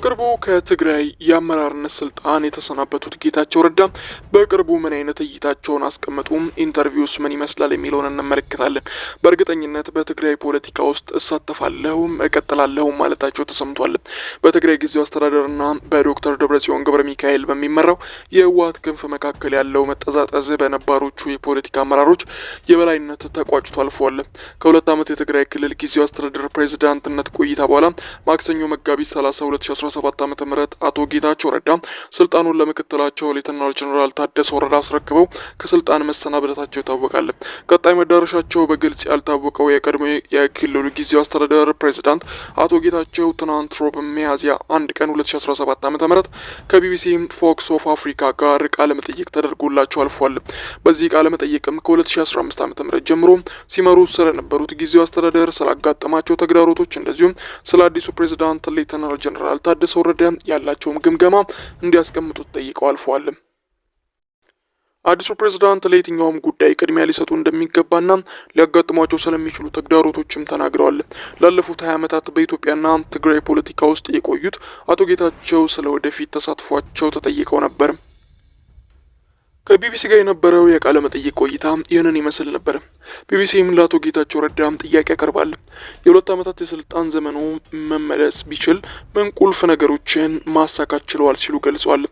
በቅርቡ ከትግራይ የአመራርነት ስልጣን የተሰናበቱት ጌታቸው ረዳ በቅርቡ ምን አይነት እይታቸውን አስቀመጡ፣ ኢንተርቪውስ ምን ይመስላል የሚለውን እንመለከታለን። በእርግጠኝነት በትግራይ ፖለቲካ ውስጥ እሳተፋለሁ እቀጥላለሁ ማለታቸው ተሰምቷል። በትግራይ ጊዜያዊ አስተዳደርና በዶክተር ደብረጽዮን ገብረ ሚካኤል በሚመራው የህወሓት ክንፍ መካከል ያለው መጠዛጠዝ በነባሮቹ የፖለቲካ አመራሮች የበላይነት ተቋጭቶ አልፏል። ከሁለት ዓመት የትግራይ ክልል ጊዜያዊ አስተዳደር ፕሬዝዳንትነት ቆይታ በኋላ ማክሰኞ መጋቢት 30 2017 ዓ.ም አቶ ጌታቸው ረዳ ስልጣኑን ለምክትላቸው ሌተናል ጀነራል ታደሰ ወረደ አስረክበው ከስልጣን መሰናበታቸው ይታወቃል። ቀጣይ መዳረሻቸው በግልጽ ያልታወቀው የቀድሞ የክልሉ ጊዜያዊ አስተዳደር ፕሬዝዳንት አቶ ጌታቸው ትናንት ሮብ ሚያዝያ 1 ቀን 2017 ዓ.ም ከቢቢሲ ፎክስ ኦፍ አፍሪካ ጋር ቃለ መጠይቅ ተደርጎላቸው አልፏል። በዚህ ቃለ መጠይቅም ከ2015 ዓ.ም ጀምሮ ሲመሩ ስለነበሩት ጊዜያዊ አስተዳደር ስላጋጠማቸው ተግዳሮቶች እንደዚሁም ስለ አዲሱ ፕሬዝዳንት ሌተናል ጀነራል ታደሰ ወረደ ያላቸውም ግምገማ እንዲያስቀምጡት ጠይቀው አልፈዋል። አዲሱ ፕሬዝዳንት ለየትኛውም ጉዳይ ቅድሚያ ሊሰጡ እንደሚገባና ሊያጋጥሟቸው ስለሚችሉ ተግዳሮቶችም ተናግረዋል። ላለፉት 20 ዓመታት በኢትዮጵያና ትግራይ ፖለቲካ ውስጥ የቆዩት አቶ ጌታቸው ስለ ወደፊት ተሳትፏቸው ተጠይቀው ነበር። ከቢቢሲ ጋር የነበረው የቃለ መጠይቅ ቆይታ ይህንን ይመስል ነበር። ቢቢሲም ለአቶ ጌታቸው ረዳም ጥያቄ ያቀርባል። የሁለት ዓመታት የስልጣን ዘመኑ መመለስ ቢችል ምን ቁልፍ ነገሮችን ማሳካት ችለዋል ሲሉ ገልጸዋል።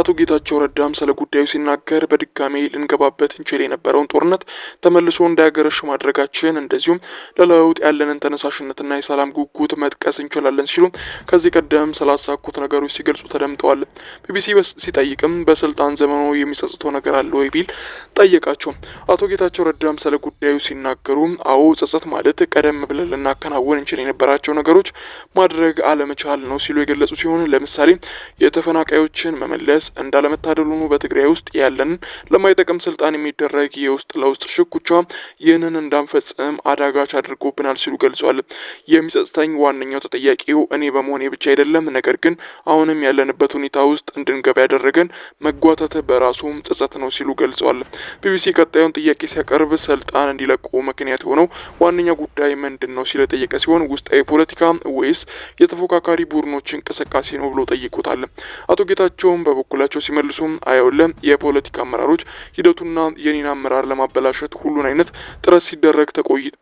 አቶ ጌታቸው ረዳም ስለ ጉዳዩ ሲናገር በድጋሜ ልንገባበት እንችል የነበረውን ጦርነት ተመልሶ እንዳያገረሽ ማድረጋችን እንደዚሁም ለለውጥ ያለንን ተነሳሽነትና የሰላም ጉጉት መጥቀስ እንችላለን ሲሉ ከዚህ ቀደም ስላሳኩት ነገሮች ሲገልጹ ተደምጠዋል። ቢቢሲ ሲጠይቅም በስልጣን ዘመኑ የሚጸጽተው ነገር አለ ወይ ቢል ጠየቃቸው። አቶ ጌታቸው ረዳም ስለ ጉዳዩ ሲናገሩ አዎ ጸጸት ማለት ቀደም ብለን ልናከናወን እንችል የነበራቸው ነገሮች ማድረግ አለመቻል ነው ሲሉ የገለጹ ሲሆን ለምሳሌ የተፈናቃዮችን መመለስ እንዳለመታደሉ ነው በትግራይ ውስጥ ያለን ለማይጠቅም ስልጣን የሚደረግ የውስጥ ለውስጥ ሽኩቻ ይህንን እንዳንፈጽም አዳጋች አድርጎብናል ሲሉ ገልጿል። የሚጸጽተኝ ዋነኛው ተጠያቂው እኔ በመሆኔ ብቻ አይደለም፣ ነገር ግን አሁንም ያለንበት ሁኔታ ውስጥ እንድንገባ ያደረገን መጓተት በራሱም ጸጸት ነው ሲሉ ገልጸዋል። ቢቢሲ ቀጣዩን ጥያቄ ሲያቀርብ ስልጣን እንዲለቁ ምክንያት የሆነው ዋነኛ ጉዳይ ምንድን ነው ሲል ጠየቀ ሲሆን ውስጣዊ ፖለቲካ ወይስ የተፎካካሪ ቡድኖች እንቅስቃሴ ነው ብሎ ጠይቁታል። አቶ ጌታቸውም በበኩላቸው ሲመልሱ አይወለም የፖለቲካ አመራሮች ሂደቱና የኔን አመራር ለማበላሸት ሁሉን አይነት ጥረት ሲደረግ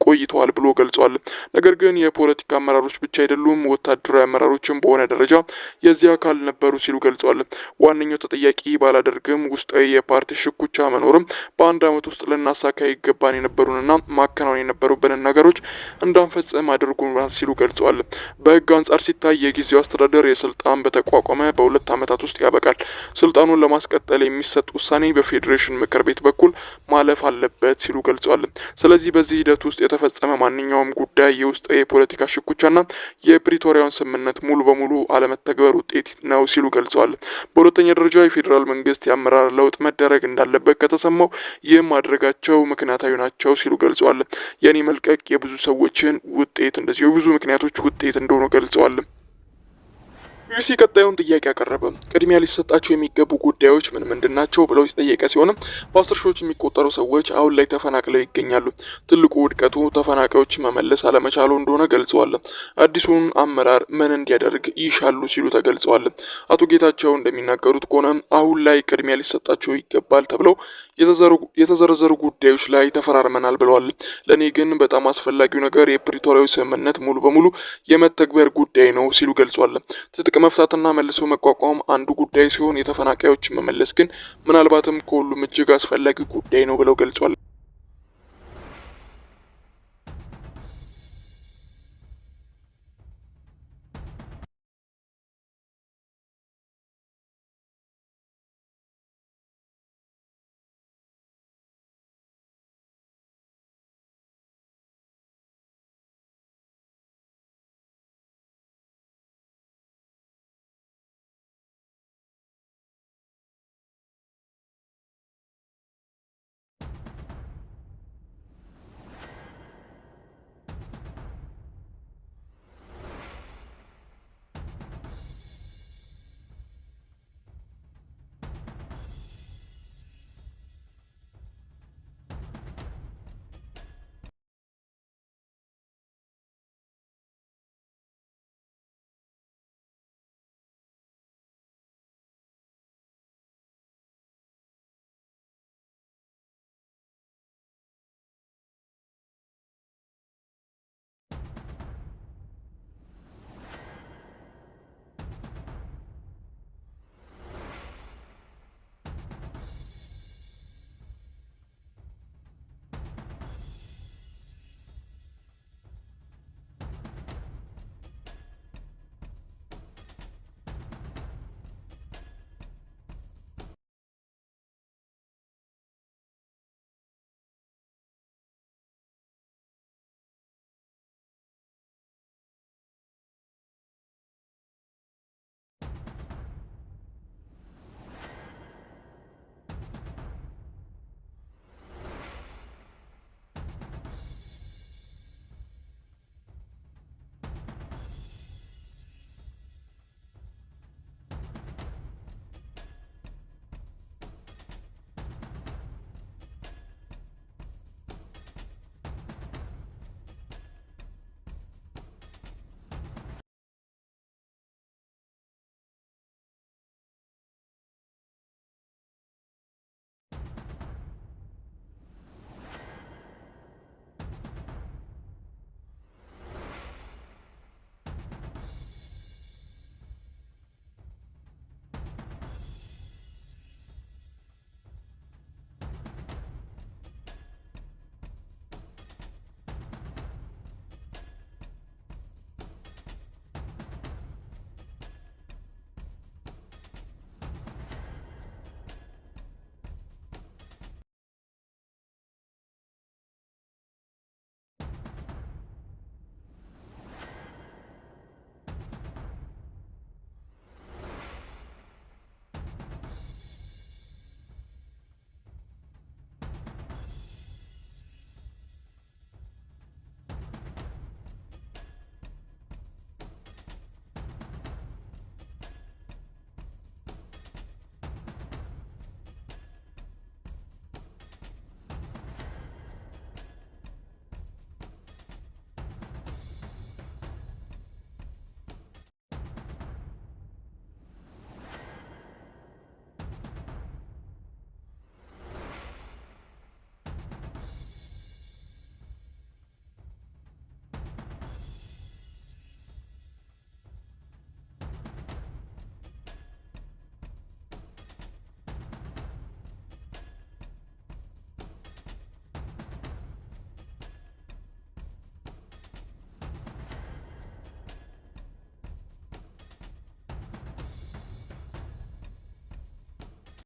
ቆይተዋል ብሎ ገልጿል። ነገር ግን የፖለቲካ አመራሮች ብቻ አይደሉም ወታደራዊ አመራሮችም በሆነ ደረጃ የዚህ አካል ነበሩ ሲሉ ገልጿል። ዋነኛው ተጠያቂ ባላደርግም ውስጣዊ የፓርቲ ሽኩቻ መኖርም በአንድ ዓመት ውስጥ ልናሳካ ይገባን የነበሩንና ማከናወን የነበሩብንን ነገሮች እንዳንፈጽም አድርጎናል ሲሉ ገልጸዋል። በህግ አንጻር ሲታይ የጊዜው አስተዳደር የስልጣን በተቋቋመ በሁለት ዓመታት ውስጥ ያበቃል። ስልጣኑን ለማስቀጠል የሚሰጥ ውሳኔ በፌዴሬሽን ምክር ቤት በኩል ማለፍ አለበት ሲሉ ገልጸዋል። ስለዚህ በዚህ ሂደት ውስጥ የተፈጸመ ማንኛውም ጉዳይ የውስጥ የፖለቲካ ሽኩቻና የፕሪቶሪያውን ስምምነት ሙሉ በሙሉ አለመተግበር ውጤት ነው ሲሉ ገልጸዋል። በሁለተኛ ደረጃ የፌዴራል መንግስት የአመራር ለውጥ መደረግ እንዳለበት ከተሰማው ይህም ማድረጋቸው ምክንያታዊ ናቸው ሲሉ ገልጸዋል። የኔ መልቀቅ የብዙ ሰዎችን ውጤት እንደዚሁ የብዙ ምክንያቶች ውጤት እንደሆነ ገልጸዋል። ቢቢሲ ቀጣዩን ጥያቄ ያቀረበ ቅድሚያ ሊሰጣቸው የሚገቡ ጉዳዮች ምን ምንድናቸው ብለው ሲጠየቀ ሲሆንም በ10 ሺዎች የሚቆጠሩ ሰዎች አሁን ላይ ተፈናቅለው ይገኛሉ። ትልቁ ውድቀቱ ተፈናቃዮች መመለስ አለመቻሉ እንደሆነ ገልጸዋል። አዲሱን አመራር ምን እንዲያደርግ ይሻሉ ሲሉ ተገልጸዋል። አቶ ጌታቸው እንደሚናገሩት ከሆነ አሁን ላይ ቅድሚያ ሊሰጣቸው ይገባል ተብለው የተዘረዘሩ ጉዳዮች ላይ ተፈራርመናል ብለዋል። ለኔ ግን በጣም አስፈላጊው ነገር የፕሪቶሪያው ስምምነት ሙሉ በሙሉ የመተግበር ጉዳይ ነው ሲሉ ገልጿል። ትጥቅ መፍታትና መልሶ መቋቋም አንዱ ጉዳይ ሲሆን የተፈናቃዮች መመለስ ግን ምናልባትም ከሁሉም እጅግ አስፈላጊ ጉዳይ ነው ብለው ገልጿል።